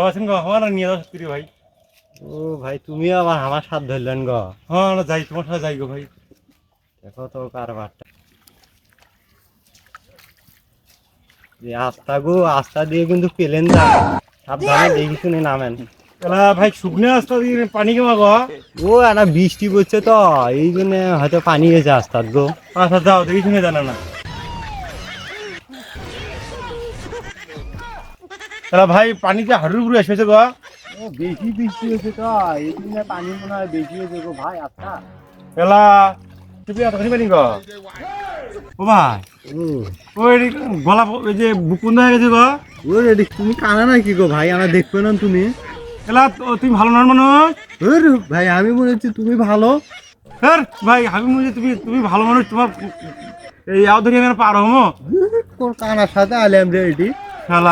আছেন গো আমার নিয়ে যাও সত্যি ভাই। ও ভাই তুমি আবার আমার সাথ ধরলেন গো। হ্যাঁ না যাই তোমার সাথে যাই গো ভাই। দেখো তো কারবারটা যে আস্তা গো, আস্তা দিয়ে কিন্তু পেলেন যা, সাবধানে দেখি শুনে নামেন। এলা ভাই শুকনো রাস্তা দিয়ে পানি কেমন গো? ও একটা বৃষ্টি পড়ছে তো এই জন্য হয়তো পানি গেছে আস্তার গো। আচ্ছা যাও দেখি শুনে জানা না। এলা ভাই পানি যে হাড়ুর উপরে এসেছে গো। ও বেশি বৃষ্টি হয়েছে তো এই জন্য পানি মনে হয় বেশি হয়েছে গো ভাই আস্তা। এলা তুমি এতখানি পানি গো। ও ভাই ওই গলা ওই যে বুক বন্ধ হয়ে গেছে গো। ও রেডি তুমি কানা নাকি গো ভাই, আমার দেখবে না তুমি? এলা তুমি ভালো নয় মানুষ। ভাই আমি মনে হচ্ছে তুমি ভালো। হ্যাঁ ভাই আমি মনে তুমি তুমি ভালো মানুষ, তোমার এই আও ধরে আমি পার হমো। তোর কানার সাথে আইলাম রে এটি। শালা